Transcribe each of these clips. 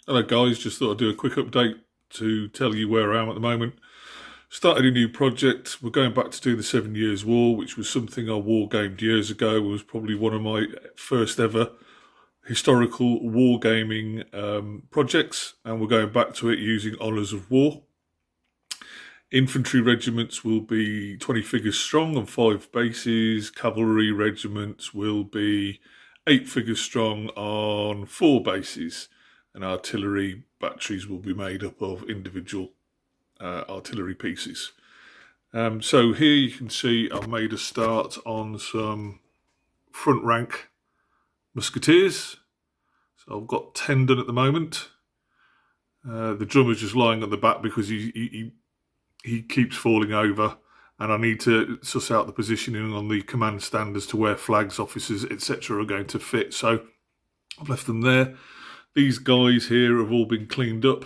Hello guys, just thought I'd do a quick update to tell you where I am at the moment. Started a new project. We're going back to do the 7 Years War, which was something I war gamed years ago. It was probably one of my first ever historical wargaming projects, and we're going back to it using Honours of War. Infantry regiments will be 20 figures strong on 5 bases. Cavalry regiments will be 8 figures strong on 4 bases. And artillery batteries will be made up of individual artillery pieces. So here you can see I've made a start on some front rank musketeers. So I've got 10 done at the moment. The drummer's just lying at the back because he keeps falling over, and I need to suss out the positioning on the command stand as to where flags, officers, etc. are going to fit. So I've left them there. These guys here have all been cleaned up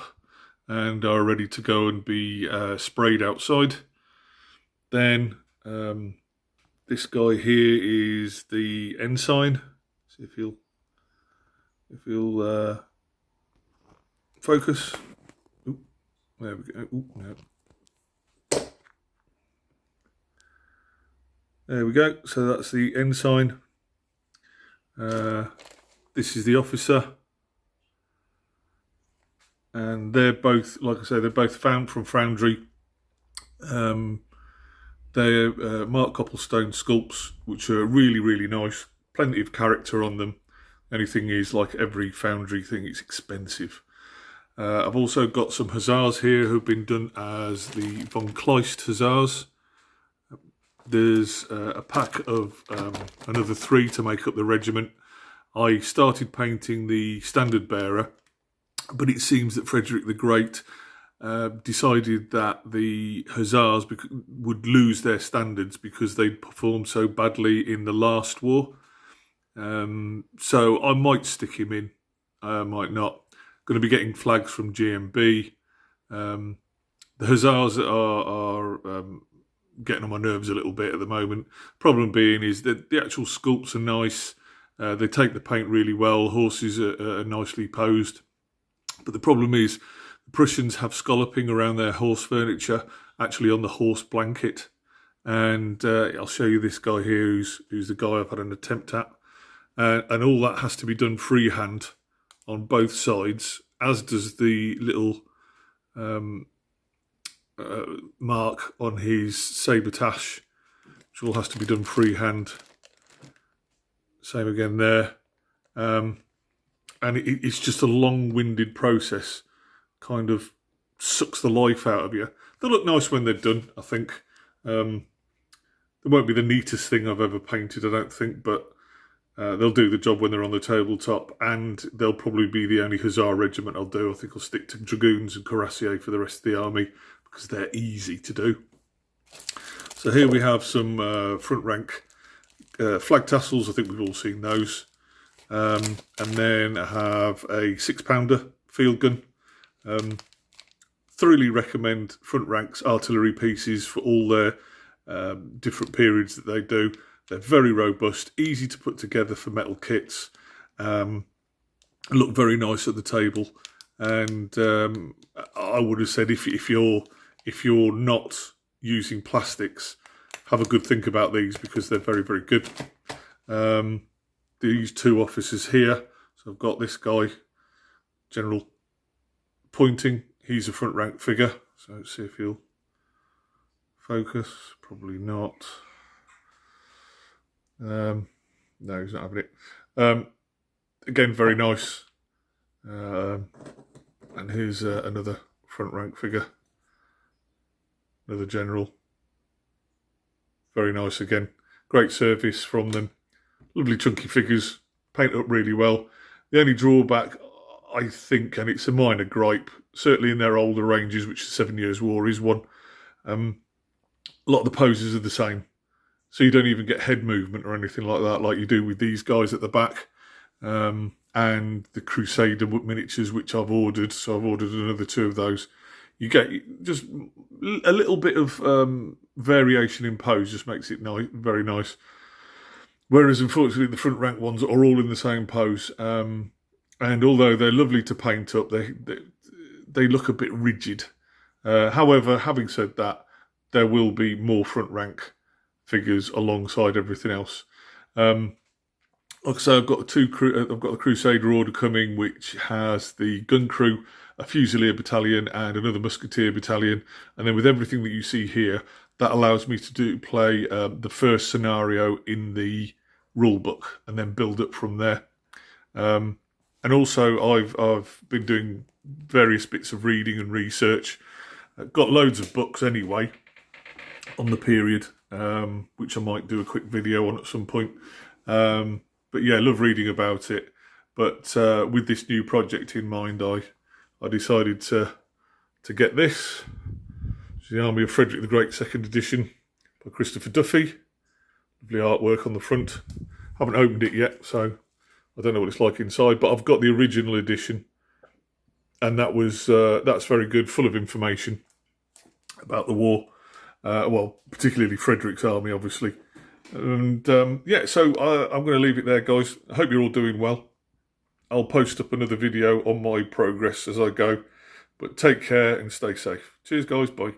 and are ready to go and be sprayed outside. Then this guy here is the ensign. See if he'll focus. Ooh, there we go. Ooh, no. There we go. So that's the ensign. This is the officer. And they're both, like I say, they're both found from Foundry. They're Mark Copplestone sculpts, which are really, really nice. Plenty of character on them. Only thing is, like every Foundry thing, it's expensive. I've also got some Hussars here who've been done as the Von Kleist Hussars. There's a pack of another 3 to make up the regiment. I started painting the standard bearer, but it seems that Frederick the Great decided that the Hussars would lose their standards because they'd performed so badly in the last war. So I might stick him in, I might not. Going to be getting flags from GMB. The Hussars are getting on my nerves a little bit at the moment. Problem being is that the actual sculpts are nice. They take the paint really well. Horses are nicely posed. But the problem is the Prussians have scalloping around their horse furniture, actually on the horse blanket. And I'll show you this guy here, who's the guy I've had an attempt at. And all that has to be done freehand on both sides, as does the little mark on his sabretache, which all has to be done freehand. Same again there. And it's just a long-winded process, kind of sucks the life out of you. They look nice when they're done, I think. They won't be the neatest thing I've ever painted, I don't think, but they'll do the job when they're on the tabletop, and they'll probably be the only Hussar regiment I'll do. I think I'll stick to Dragoons and Cuirassiers for the rest of the army, because they're easy to do. So here we have some front rank flag tassels. I think we've all seen those. And then I have a 6-pounder field gun. Thoroughly recommend front ranks artillery pieces for all their different periods that they do. They're very robust, easy to put together for metal kits. Look very nice at the table. And I would have said if you're not using plastics, have a good think about these, because they're very, very good. These 2 officers here. So I've got this guy, General Pointing. He's a front rank figure. So let's see if he'll focus. Probably not. No, he's not having it. Again, very nice. And here's another front rank figure. Another general. Very nice again. Great service from them. Lovely chunky figures, paint up really well. The only drawback, I think, and it's a minor gripe, certainly in their older ranges, which is 7 Years War is one, a lot of the poses are the same. So you don't even get head movement or anything like that, like you do with these guys at the back. And the Crusader miniatures, which I've ordered, so I've ordered another 2 of those. You get just a little bit of variation in pose, just makes it very nice. Whereas, unfortunately, the front rank ones are all in the same pose. And although they're lovely to paint up, they look a bit rigid. However, having said that, there will be more front rank figures alongside everything else. Like I say, I've got the Crusader Order coming, which has the gun crew, a Fusilier battalion, and another Musketeer battalion. And then with everything that you see here, that allows me to play the first scenario in the rule book, and then build up from there. And also, I've been doing various bits of reading and research. I've got loads of books anyway on the period, which I might do a quick video on at some point. But yeah, I love reading about it. But with this new project in mind, I decided to get this. It's the Army of Frederick the Great, 2nd edition by Christopher Duffy. Lovely artwork on the front. Haven't opened it yet, so I don't know what it's like inside. But I've got the original edition, and that's very good, full of information about the war. Well, particularly Frederick's army, obviously. And yeah, so I'm going to leave it there, guys. I hope you're all doing well. I'll post up another video on my progress as I go. But take care and stay safe. Cheers, guys. Bye.